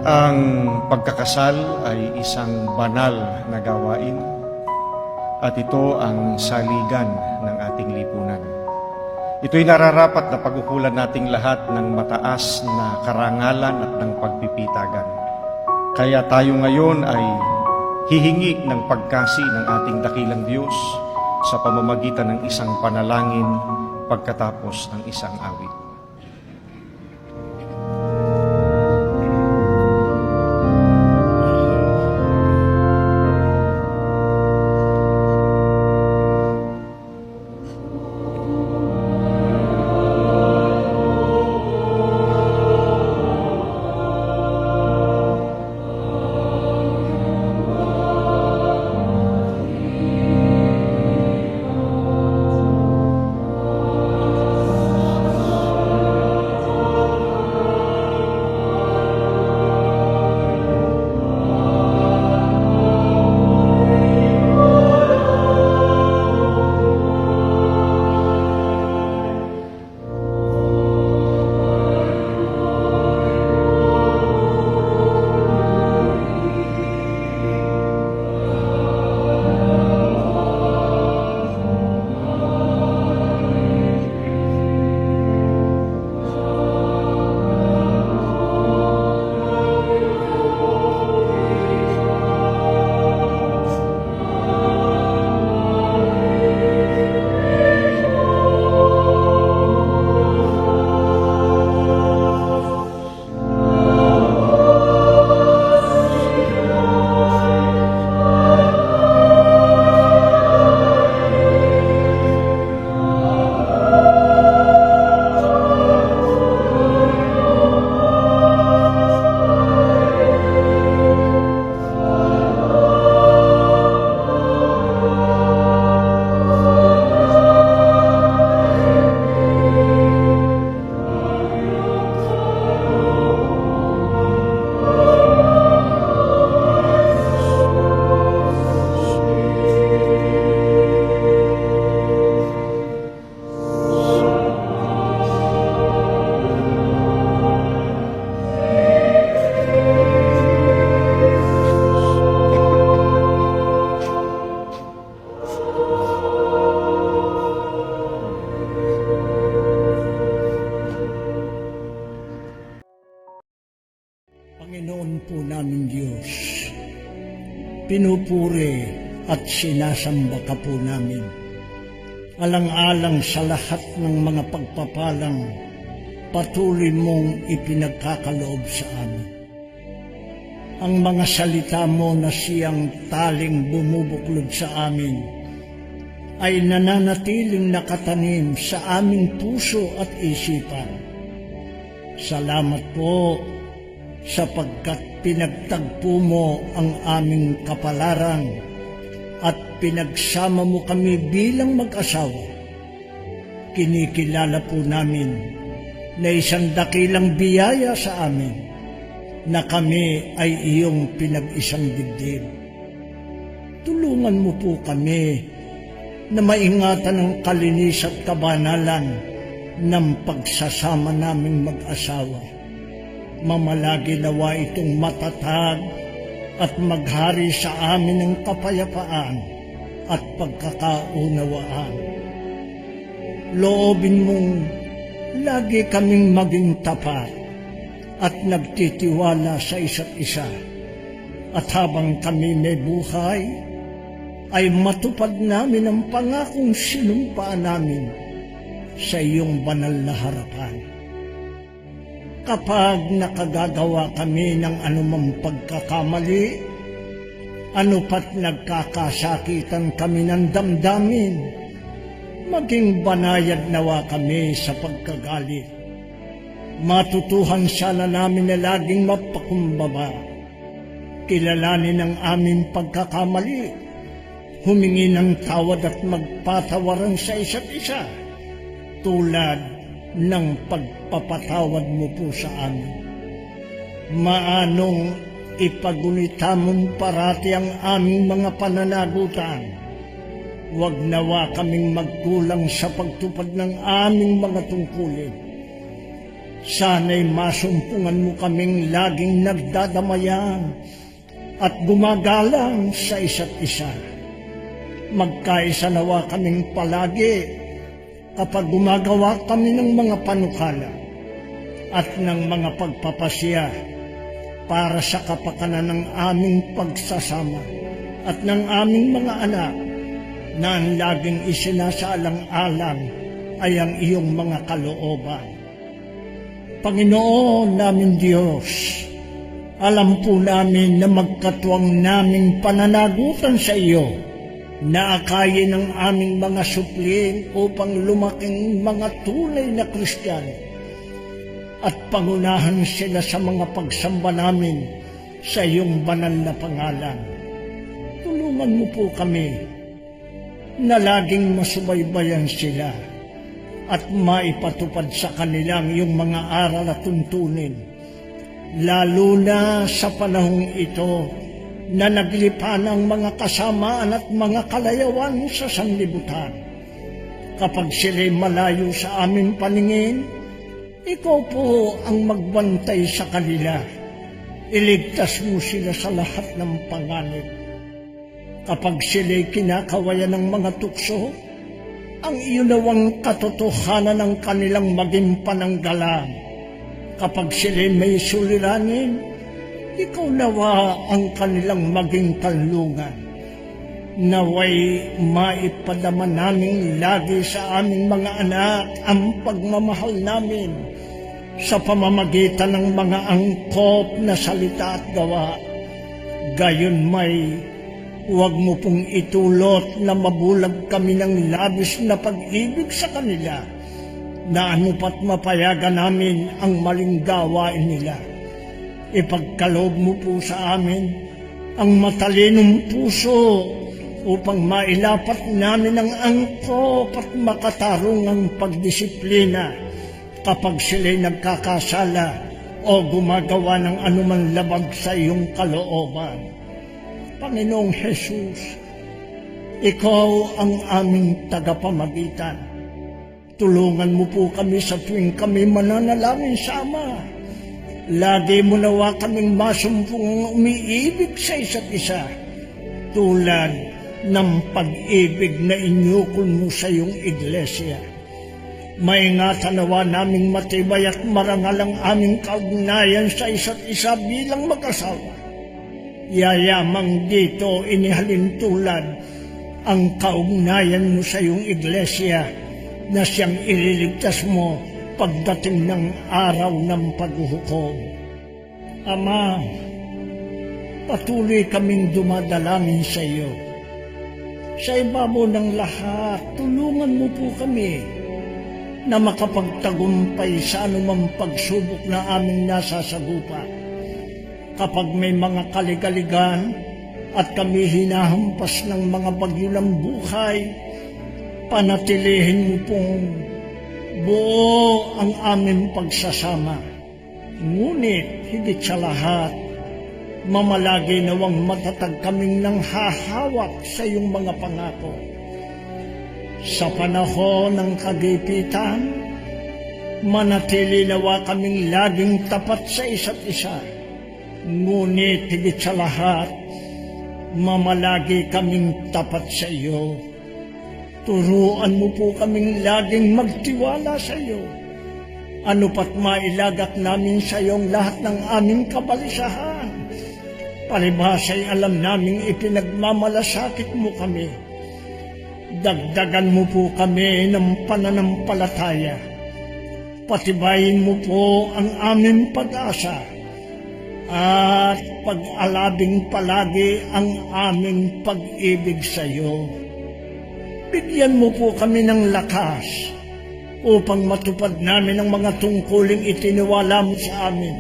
Ang pagkakasal ay isang banal na gawain at ito ang saligan ng ating lipunan. Ito'y nararapat na pag-ukulan nating lahat ng mataas na karangalan at ng pagpipitagan. Kaya tayo ngayon ay hihingi ng pagkasi ng ating dakilang Diyos sa pamamagitan ng isang panalangin pagkatapos ng isang awit. Panginoon po namin Diyos, pinupuri at sinasamba ka po namin. Alang-alang sa lahat ng mga pagpapalang patuloy mong ipinagkakaloob sa amin. Ang mga salita mo na siyang taling bumubuklod sa amin ay nananatiling nakatanim sa aming puso at isipan. Salamat po sapagkat pinagtagpo mo ang aming kapalaran at pinagsama mo kami bilang mag-asawa. Kinikilala po namin na isang dakilang biyaya sa amin na kami ay iyong pinag-isang dibdib. Tulungan mo po kami na maingatan ang kalinis at kabanalan ng pagsasama naming mag-asawa. Mamalagi nawa itong matatag at maghari sa amin ng kapayapaan at pagkakaunawaan. Loobin mong lagi kaming maging tapat at nagtitiwala sa isa't isa. At habang kami may buhay, ay matupad namin ang pangakong sinumpaan namin sa iyong banal na harapan. Kapag nakagagawa kami ng anumang pagkakamali, ano pat nagkakasakitan kami ng damdamin, maging banayad nawa kami sa pagkagalit. Matutuhan sana namin na laging mapakumbaba, kilalanin ang aming pagkakamali, humingi ng tawad at magpatawaran sa isa't isa, tulad ng pagpapatawad mo po sa amin. Maanong ipagunita mong parati ang aming mga pananagutan. Huwag nawa kaming magkulang sa pagtupad ng aming mga tungkulin. Sana'y masumpungan mo kaming laging nagdadamayan at gumagalang sa isa't isa. Magkaisa nawa kaming palagi kapag gumagawa kami ng mga panukala at ng mga pagpapasya para sa kapakanan ng aming pagsasama at ng aming mga anak na ang laging isinasaalang-alang ay ang iyong mga kalooban. Panginoon namin Diyos, alam po namin na magkatuwang naming pananagutan sa iyo na akayin ang aming mga supling upang lumaking mga tunay na Kristiyano at pangunahan sila sa mga pagsamba namin sa iyong banal na pangalan. Tulungan mo po kami na laging masubaybayan sila at maipatupad sa kanilang yung mga aral at tuntunin, lalo na sa panahong ito na naglipan ang mga kasamaan at mga kalayawan sa sanlibutan. Kapag sila'y malayo sa aming paningin, ikaw po ang magbantay sa kanila. Iligtas mo sila sa lahat ng panganib. Kapag sila'y kinakawayan ng mga tukso, ang iyunawang katotohanan ng kanilang maging pananggalang. Kapag sila'y may suliranin, ikaw nawa ang kanilang maging kanlungan. Naway maipadama namin lagi sa aming mga anak ang pagmamahal namin sa pamamagitan ng mga angkop na salita at gawa. Gayon may huwag mo pong itulot na mabulag kami ng labis na pag-ibig sa kanila, na anupat mapayagan namin ang maling gawain nila. Ipagkaloob mo po sa amin ang matalinong puso upang mailapat namin ang angkop at makatarungang pagdisiplina kapag sila'y nagkakasala o gumagawa ng anumang labag sa iyong kalooban. Panginoong Jesus, ikaw ang aming tagapamagitan. Tulungan mo po kami sa tuwing kami mananalangin sa Ama. Lagi mo nawa kaming masumpong umiibig sa isa't isa, tulad ng pag-ibig na inyukol mo sa iyong iglesia. Maingatan nawa naming matibay at marangal ang aming kaugnayan sa isa't isa bilang mag-asawa. Yayamang dito inihalin tulad ang kaugnayan mo sa iyong iglesia na siyang ililigtas mo pagdating ng araw ng paghuhukom. Ama, patuloy kaming dumadalangin sa iyo. Sa ibabaw ng lahat, tulungan mo po kami na makapagtagumpay sa anumang pagsubok na aming nasasagupa. Kapag may mga kaligaligan at kami hinahampas ng mga bagyo ng buhay, panatilihin mo pong buo ang aming pagsasama. Ngunit higit sa lahat, mamalagi nawang matatag kaming nang hahawak sa iyong mga pangako. Sa panahon ng kagipitan, manatili nawa kaming laging tapat sa isa't isa. Ngunit higit sa lahat, mamalagi kaming tapat sa iyo. Turuan mo po kaming laging magtiwala sa iyo. Ano pat mailagak namin sa iyong lahat ng aming kabalisahan. Palibhasa'y alam naming ipinagmamalasakit mo kami. Dagdagan mo po kami ng pananampalataya. Patibayin mo po ang aming pag-asa. At pag-alabing palagi ang aming pag-ibig sa iyo. Bigyan mo po kami ng lakas upang matupad namin ang mga tungkuling itiniwala mo sa amin,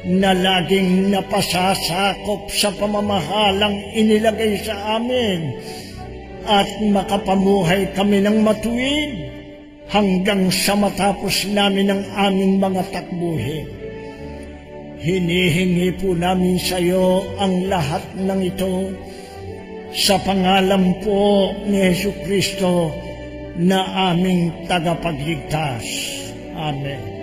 na laging napasasakop sa pamamahalang inilagay sa amin, at makapamuhay kami ng matuwid hanggang sa matapos namin ang aming mga takbuhin. Hinihingi po namin sa iyo ang lahat ng ito sa pangalan po ni Jesucristo na aming tagapagligtas. Amen.